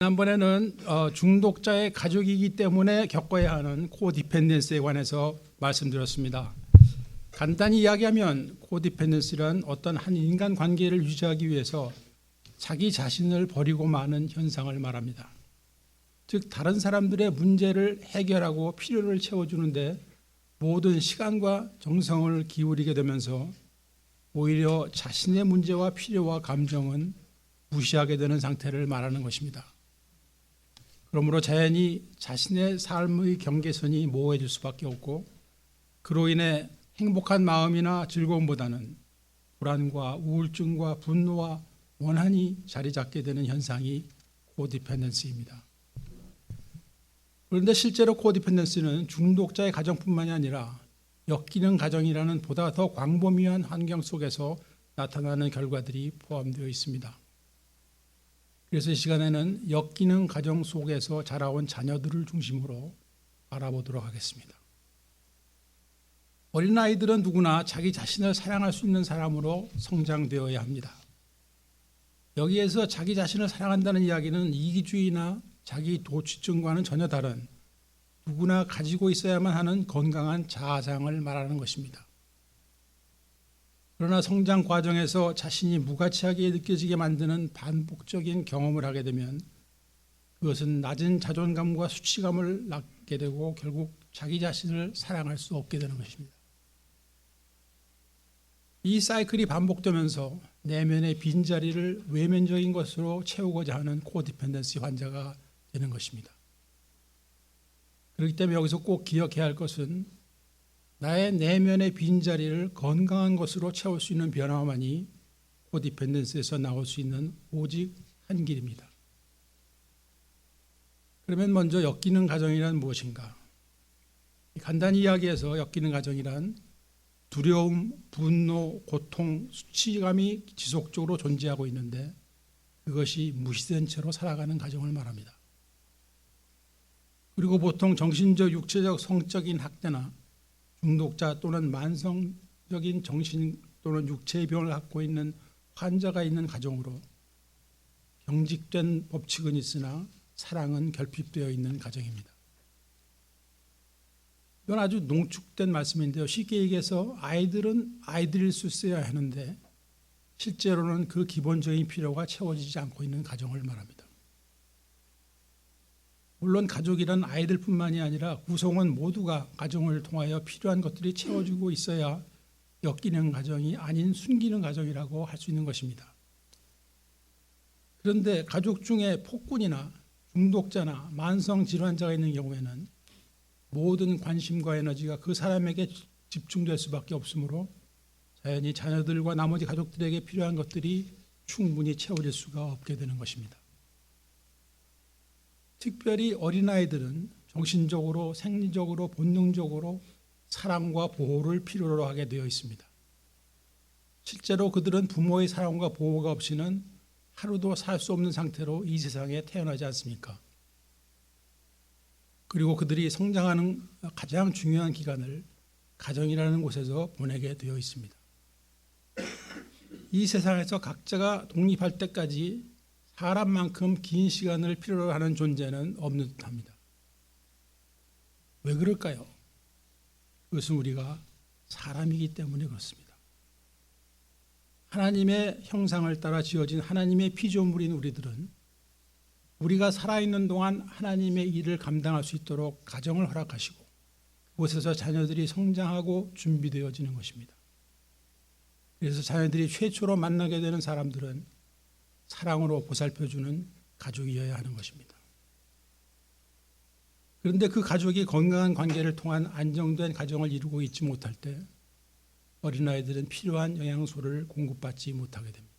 지난번에는 중독자의 가족이기 때문에 겪어야 하는 코디펜던스에 관해서 말씀드렸습니다. 간단히 이야기하면 코디펜던스란 어떤 한 인간 관계를 유지하기 위해서 자기 자신을 버리고 마는 현상을 말합니다. 즉 다른 사람들의 문제를 해결하고 필요를 채워주는데 모든 시간과 정성을 기울이게 되면서 오히려 자신의 문제와 필요와 감정은 무시하게 되는 상태를 말하는 것입니다. 그러므로 자연히 자신의 삶의 경계선이 모호해질 수밖에 없고 그로 인해 행복한 마음이나 즐거움보다는 불안과 우울증과 분노와 원한이 자리 잡게 되는 현상이 코디펜던스입니다. 그런데 실제로 코디펜던스는 중독자의 가정뿐만이 아니라 역기능 가정이라는 보다 더 광범위한 환경 속에서 나타나는 결과들이 포함되어 있습니다. 그래서 이 시간에는 역기능 가정 속에서 자라온 자녀들을 중심으로 알아보도록 하겠습니다. 어린아이들은 누구나 자기 자신을 사랑할 수 있는 사람으로 성장되어야 합니다. 여기에서 자기 자신을 사랑한다는 이야기는 이기주의나 자기 도취증과는 전혀 다른 누구나 가지고 있어야만 하는 건강한 자아상을 말하는 것입니다. 그러나 성장 과정에서 자신이 무가치하게 느껴지게 만드는 반복적인 경험을 하게 되면 그것은 낮은 자존감과 수치감을 낳게 되고 결국 자기 자신을 사랑할 수 없게 되는 것입니다. 이 사이클이 반복되면서 내면의 빈자리를 외면적인 것으로 채우고자 하는 코디펜던스 환자가 되는 것입니다. 그렇기 때문에 여기서 꼭 기억해야 할 것은 나의 내면의 빈자리를 건강한 것으로 채울 수 있는 변화만이 코디펜던스에서 나올 수 있는 오직 한 길입니다. 그러면 먼저 역기능 가정이란 무엇인가? 간단히 이야기해서 역기능 가정이란 두려움, 분노, 고통, 수치감이 지속적으로 존재하고 있는데 그것이 무시된 채로 살아가는 가정을 말합니다. 그리고 보통 정신적, 육체적, 성적인 학대나 중독자 또는 만성적인 정신 또는 육체의 병을 갖고 있는 환자가 있는 가정으로 경직된 법칙은 있으나 사랑은 결핍되어 있는 가정입니다. 이건 아주 농축된 말씀인데요. 쉽게 얘기해서 아이들은 아이들일 수 있어야 하는데 실제로는 그 기본적인 필요가 채워지지 않고 있는 가정을 말합니다. 물론 가족이란 아이들뿐만이 아니라 구성원 모두가 가정을 통하여 필요한 것들이 채워지고 있어야 역기능 가정이 아닌 순기능 가정이라고 할 수 있는 것입니다. 그런데 가족 중에 폭군이나 중독자나 만성 질환자가 있는 경우에는 모든 관심과 에너지가 그 사람에게 집중될 수밖에 없으므로 자연히 자녀들과 나머지 가족들에게 필요한 것들이 충분히 채워질 수가 없게 되는 것입니다. 특별히 어린아이들은 정신적으로, 생리적으로, 본능적으로 사랑과 보호를 필요로 하게 되어 있습니다. 실제로 그들은 부모의 사랑과 보호가 없이는 하루도 살 수 없는 상태로 이 세상에 태어나지 않습니까? 그리고 그들이 성장하는 가장 중요한 기간을 가정이라는 곳에서 보내게 되어 있습니다. 이 세상에서 각자가 독립할 때까지 사람만큼 긴 시간을 필요로 하는 존재는 없는 듯합니다. 왜 그럴까요? 그것은 우리가 사람이기 때문에 그렇습니다. 하나님의 형상을 따라 지어진 하나님의 피조물인 우리들은 우리가 살아있는 동안 하나님의 일을 감당할 수 있도록 가정을 허락하시고 그곳에서 자녀들이 성장하고 준비되어지는 것입니다. 그래서 자녀들이 최초로 만나게 되는 사람들은 사랑으로 보살펴주는 가족이어야 하는 것입니다. 그런데 그 가족이 건강한 관계를 통한 안정된 가정을 이루고 있지 못할 때 어린아이들은 필요한 영양소를 공급받지 못하게 됩니다.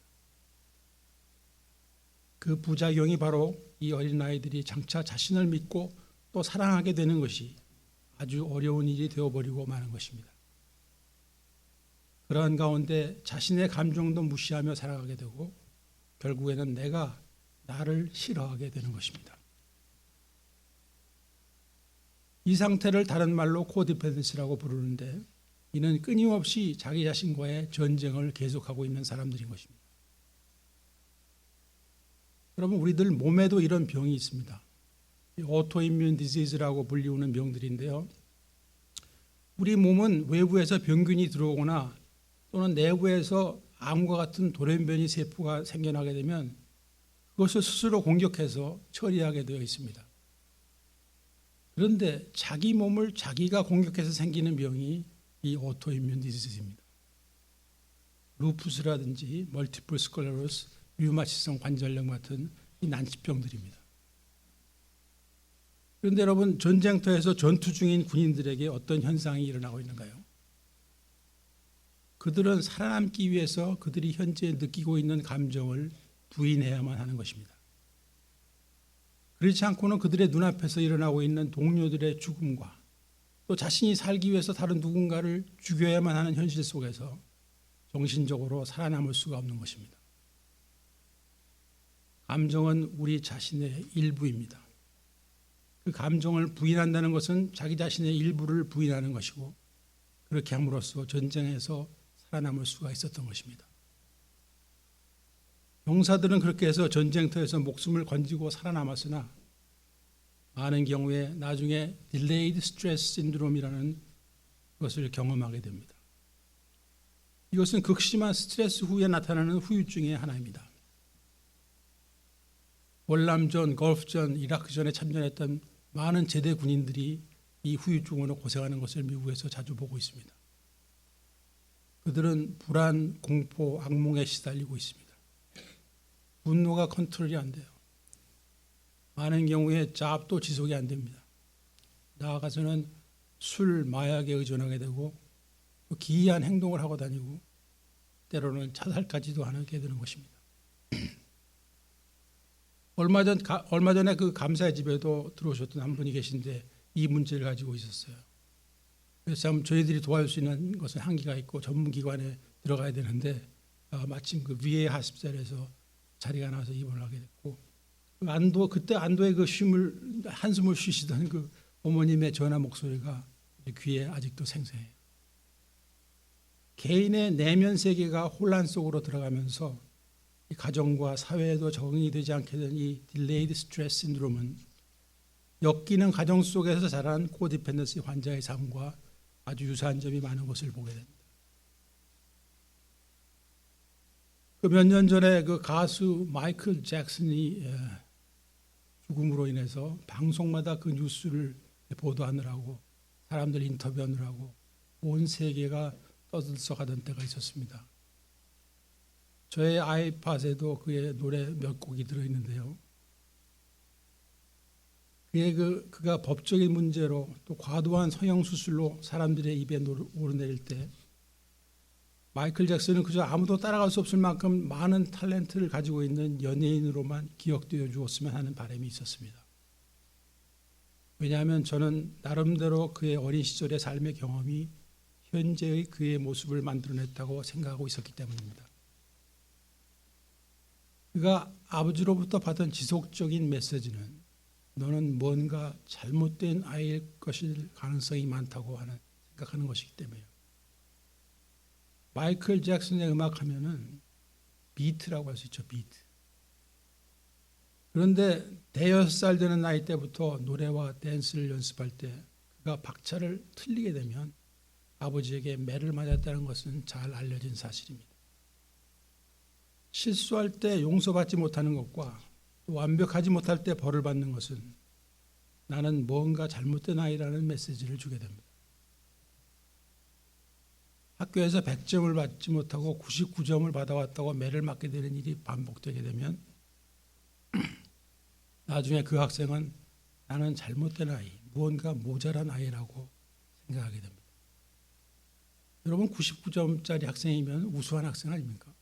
그 부작용이 바로 이 어린아이들이 장차 자신을 믿고 또 사랑하게 되는 것이 아주 어려운 일이 되어버리고 마는 것입니다. 그러한 가운데 자신의 감정도 무시하며 살아가게 되고 결국에는 내가 나를 싫어하게 되는 것입니다. 이 상태를 다른 말로 코디펜던스라고 부르는데 이는 끊임없이 자기 자신과의 전쟁을 계속하고 있는 사람들인 것입니다. 그러면 우리들 몸에도 이런 병이 있습니다. 오토임뮨 디지즈라고 불리우는 병들인데요. 우리 몸은 외부에서 병균이 들어오거나 또는 내부에서 암과 같은 돌연변이 세포가 생겨나게 되면 그것을 스스로 공격해서 처리하게 되어 있습니다. 그런데 자기 몸을 자기가 공격해서 생기는 병이 이 오토임뮨 디지즈입니다. 루푸스라든지 멀티플 스클레로스, 류마티성 관절염 같은 이 난치병들입니다. 그런데 여러분, 전쟁터에서 전투 중인 군인들에게 어떤 현상이 일어나고 있는가요? 그들은 살아남기 위해서 그들이 현재 느끼고 있는 감정을 부인해야만 하는 것입니다. 그렇지 않고는 그들의 눈앞에서 일어나고 있는 동료들의 죽음과 또 자신이 살기 위해서 다른 누군가를 죽여야만 하는 현실 속에서 정신적으로 살아남을 수가 없는 것입니다. 감정은 우리 자신의 일부입니다. 그 감정을 부인한다는 것은 자기 자신의 일부를 부인하는 것이고, 그렇게 함으로써 전쟁에서 살아남을 수가 있었던 것입니다. 병사들은 그렇게 해서 전쟁터에서 목숨을 건지고 살아남았으나 많은 경우에 나중에 Delayed Stress Syndrome이라는 것을 경험하게 됩니다. 이것은 극심한 스트레스 후에 나타나는 후유증의 하나입니다. 월남전, 걸프전, 이라크전에 참전했던 많은 제대 군인들이 이 후유증으로 고생하는 것을 미국에서 자주 보고 있습니다. 그들은 불안, 공포, 악몽에 시달리고 있습니다. 분노가 컨트롤이 안 돼요. 많은 경우에 자압도 지속이 안 됩니다. 나아가서는 술, 마약에 의존하게 되고 또 기이한 행동을 하고 다니고 때로는 자살까지도 하게 되는 것입니다. 얼마 전에 그 감사의 집에도 들어오셨던 한 분이 계신데 이 문제를 가지고 있었어요. 그래서 참 저희들이 도와줄 수 있는 것은 한계가 있고 전문기관에 들어가야 되는데 마침 그 VA 하스피탈에서 자리가 나서 입원을 하게 됐고, 그때 안도의 그 한숨을 쉬시던 그 어머님의 전화 목소리가 귀에 아직도 생생해요. 개인의 내면 세계가 혼란 속으로 들어가면서 이 가정과 사회에도 적응이 되지 않게 된 이 딜레이드 스트레스 신드롬은 엮이는 가정 속에서 자란 코디펜던시 환자의 삶과 아주 유사한 점이 많은 것을 보게 됩니다. 그 몇 년 전에 그 가수 마이클 잭슨이 죽음으로 인해서 방송마다 그 뉴스를 보도하느라고, 사람들 인터뷰하느라고 온 세계가 떠들썩하던 때가 있었습니다. 저의 아이팟에도 그의 노래 몇 곡이 들어있는데요. 그가 법적인 문제로 또 과도한 성형수술로 사람들의 입에 오르내릴 때 마이클 잭슨은 그저 아무도 따라갈 수 없을 만큼 많은 탤런트를 가지고 있는 연예인으로만 기억되어 주었으면 하는 바람이 있었습니다. 왜냐하면 저는 나름대로 그의 어린 시절의 삶의 경험이 현재의 그의 모습을 만들어냈다고 생각하고 있었기 때문입니다. 그가 아버지로부터 받은 지속적인 메시지는 너는 뭔가 잘못된 아이일 것일 가능성이 많다고 생각하는 것이기 때문이에요. 마이클 잭슨의 음악하면은 비트라고 할 수 있죠, 비트. 그런데 대여섯 살 되는 나이 때부터 노래와 댄스를 연습할 때 그가 박자를 틀리게 되면 아버지에게 매를 맞았다는 것은 잘 알려진 사실입니다. 실수할 때 용서받지 못하는 것과 또 완벽하지 못할 때 벌을 받는 것은 나는 뭔가 잘못된 아이라는 메시지를 주게 됩니다. 학교에서 100점을 받지 못하고 99점을 받아왔다고 매를 맞게 되는 일이 반복되게 되면 나중에 그 학생은 나는 잘못된 아이, 무언가 모자란 아이라고 생각하게 됩니다. 여러분, 99점짜리 학생이면 우수한 학생 아닙니까?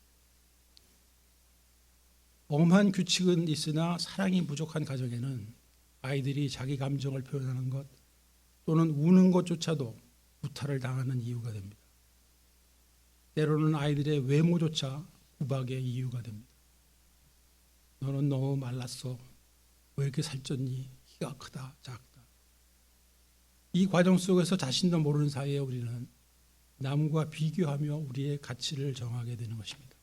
엄한 규칙은 있으나 사랑이 부족한 가정에는 아이들이 자기 감정을 표현하는 것 또는 우는 것조차도 구타를 당하는 이유가 됩니다. 때로는 아이들의 외모조차 구박의 이유가 됩니다. 너는 너무 말랐어. 왜 이렇게 살쪘니? 키가 크다, 작다. 이 과정 속에서 자신도 모르는 사이에 우리는 남과 비교하며 우리의 가치를 정하게 되는 것입니다.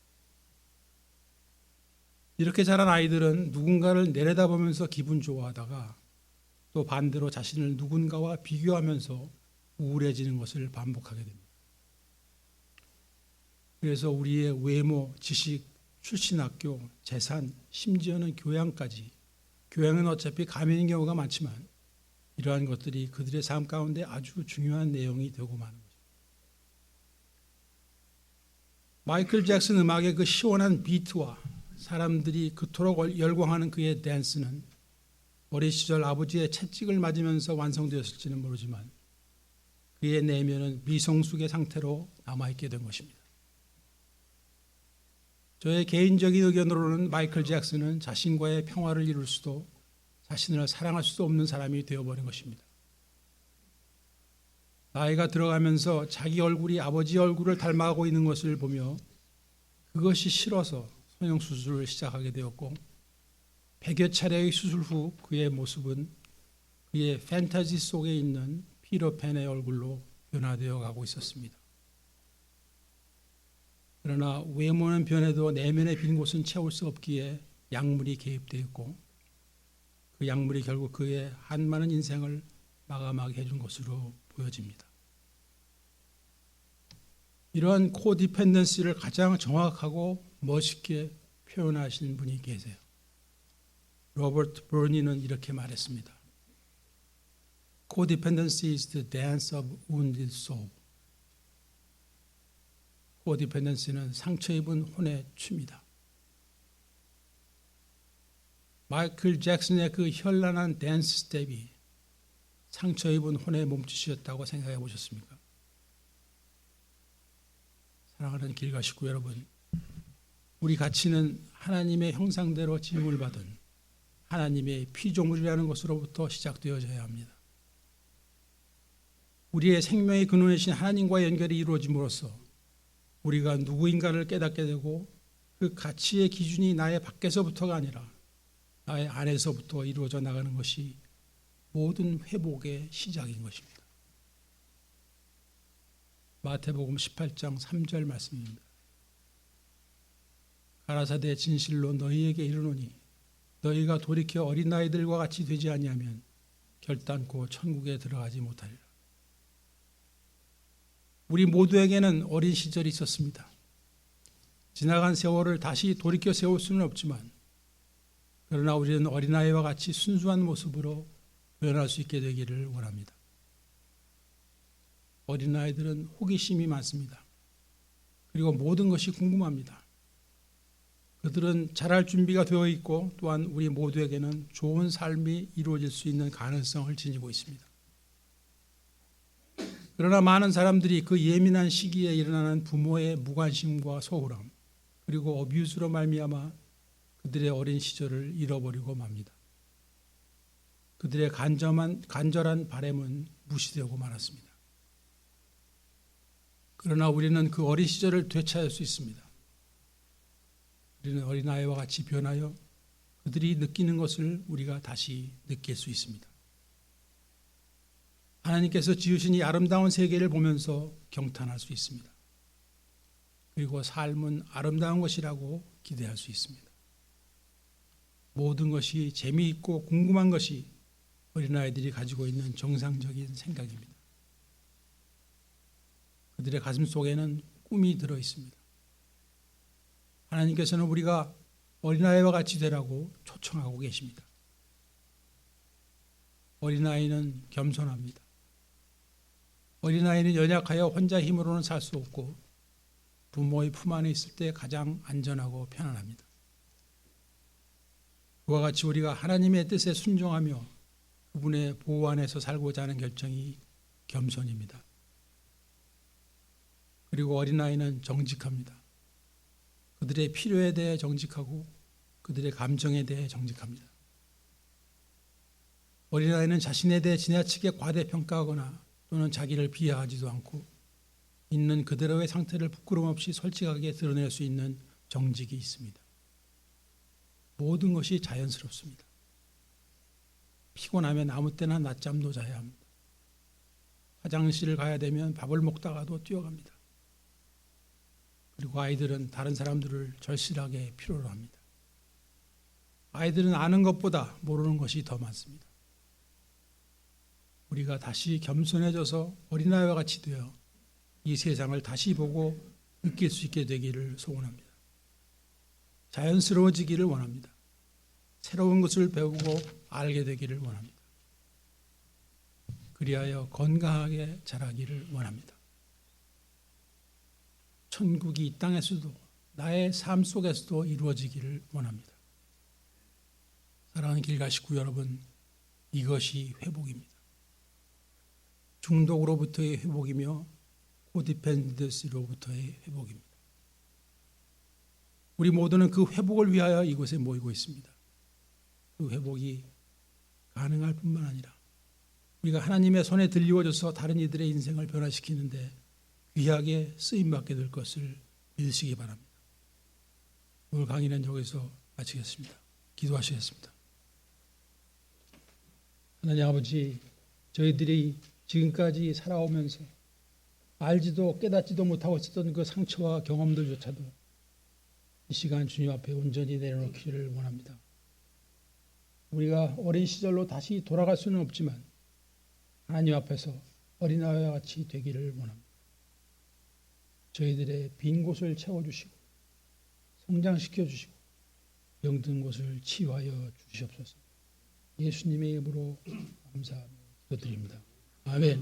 이렇게 자란 아이들은 누군가를 내려다보면서 기분 좋아하다가 또 반대로 자신을 누군가와 비교하면서 우울해지는 것을 반복하게 됩니다. 그래서 우리의 외모, 지식, 출신 학교, 재산, 심지어는 교양까지, 교양은 어차피 가면인 경우가 많지만 이러한 것들이 그들의 삶 가운데 아주 중요한 내용이 되고 마는 것입니다. 마이클 잭슨 음악의 그 시원한 비트와 사람들이 그토록 열광하는 그의 댄스는 어린 시절 아버지의 채찍을 맞으면서 완성되었을지는 모르지만 그의 내면은 미성숙의 상태로 남아있게 된 것입니다. 저의 개인적인 의견으로는 마이클 잭슨은 자신과의 평화를 이룰 수도 자신을 사랑할 수도 없는 사람이 되어버린 것입니다. 나이가 들어가면서 자기 얼굴이 아버지 얼굴을 닮아가고 있는 것을 보며 그것이 싫어서 성형수술을 시작하게 되었고 100여 차례의 수술 후 그의 모습은 그의 판타지 속에 있는 피터팬의 얼굴로 변화되어 가고 있었습니다. 그러나 외모는 변해도 내면의 빈 곳은 채울 수 없기에 약물이 개입되었고 그 약물이 결국 그의 한많은 인생을 마감하게 해준 것으로 보여집니다. 이러한 코디펜던시를 가장 정확하고 멋있게 표현하신 분이 계세요. 로버트 버니는 이렇게 말했습니다. Codependency is the dance of wounded soul. 코디펜던시는 상처 입은 혼의 춤이다. 마이클 잭슨의 그 현란한 댄스 스텝이 상처 입은 혼의 몸짓이었다고 생각해 보셨습니까? 사랑하는 길가 식구 여러분, 우리 가치는 하나님의 형상대로 지음을 받은 하나님의 피조물이라는 것으로부터 시작되어져야 합니다. 우리의 생명의 근원이신 하나님과의 연결이 이루어짐으로써 우리가 누구인가를 깨닫게 되고 그 가치의 기준이 나의 밖에서부터가 아니라 나의 안에서부터 이루어져 나가는 것이 모든 회복의 시작인 것입니다. 마태복음 18장 3절 말씀입니다. 가라사대 진실로 너희에게 이르노니 너희가 돌이켜 어린아이들과 같이 되지 아니하면 결단코 천국에 들어가지 못하리라. 우리 모두에게는 어린 시절이 있었습니다. 지나간 세월을 다시 돌이켜 세울 수는 없지만 그러나 우리는 어린아이와 같이 순수한 모습으로 변할 수 있게 되기를 원합니다. 어린아이들은 호기심이 많습니다. 그리고 모든 것이 궁금합니다. 그들은 자랄 준비가 되어 있고 또한 우리 모두에게는 좋은 삶이 이루어질 수 있는 가능성을 지니고 있습니다. 그러나 많은 사람들이 그 예민한 시기에 일어나는 부모의 무관심과 소홀함 그리고 어뷰스로 말미암아 그들의 어린 시절을 잃어버리고 맙니다. 그들의 간절한 바람은 무시되고 말았습니다. 그러나 우리는 그 어린 시절을 되찾을 수 있습니다. 우리는 어린아이와 같이 변하여 그들이 느끼는 것을 우리가 다시 느낄 수 있습니다. 하나님께서 지으신 이 아름다운 세계를 보면서 경탄할 수 있습니다. 그리고 삶은 아름다운 것이라고 기대할 수 있습니다. 모든 것이 재미있고 궁금한 것이 어린아이들이 가지고 있는 정상적인 생각입니다. 그들의 가슴 속에는 꿈이 들어 있습니다. 하나님께서는 우리가 어린아이와 같이 되라고 초청하고 계십니다. 어린아이는 겸손합니다. 어린아이는 연약하여 혼자 힘으로는 살 수 없고 부모의 품 안에 있을 때 가장 안전하고 편안합니다. 그와 같이 우리가 하나님의 뜻에 순종하며 그분의 보호 안에서 살고자 하는 결정이 겸손입니다. 그리고 어린아이는 정직합니다. 그들의 필요에 대해 정직하고 그들의 감정에 대해 정직합니다. 어린아이는 자신에 대해 지나치게 과대평가하거나 또는 자기를 비하하지도 않고 있는 그대로의 상태를 부끄럼 없이 솔직하게 드러낼 수 있는 정직이 있습니다. 모든 것이 자연스럽습니다. 피곤하면 아무 때나 낮잠도 자야 합니다. 화장실을 가야 되면 밥을 먹다가도 뛰어갑니다. 그리고 아이들은 다른 사람들을 절실하게 필요로 합니다. 아이들은 아는 것보다 모르는 것이 더 많습니다. 우리가 다시 겸손해져서 어린아이와 같이 되어 이 세상을 다시 보고 느낄 수 있게 되기를 소원합니다. 자연스러워지기를 원합니다. 새로운 것을 배우고 알게 되기를 원합니다. 그리하여 건강하게 자라기를 원합니다. 천국이 이 땅에서도 나의 삶 속에서도 이루어지기를 원합니다. 사랑하는 길가 식구 여러분, 이것이 회복입니다. 중독으로부터의 회복이며 코디펜던시로부터의 회복입니다. 우리 모두는 그 회복을 위하여 이곳에 모이고 있습니다. 그 회복이 가능할 뿐만 아니라 우리가 하나님의 손에 들리워져서 다른 이들의 인생을 변화시키는데 귀하게 쓰임받게 될 것을 믿으시기 바랍니다. 오늘 강의는 여기서 마치겠습니다. 기도하시겠습니다. 하나님 아버지, 저희들이 지금까지 살아오면서 알지도 깨닫지도 못하고 있었던 그 상처와 경험들조차도 이 시간 주님 앞에 온전히 내려놓기를 원합니다. 우리가 어린 시절로 다시 돌아갈 수는 없지만 하나님 앞에서 어린아이와 같이 되기를 원합니다. 저희들의 빈 곳을 채워주시고 성장시켜 주시고 병든 곳을 치유하여 주시옵소서. 예수님의 이름으로 감사하며 기도드립니다. 아멘.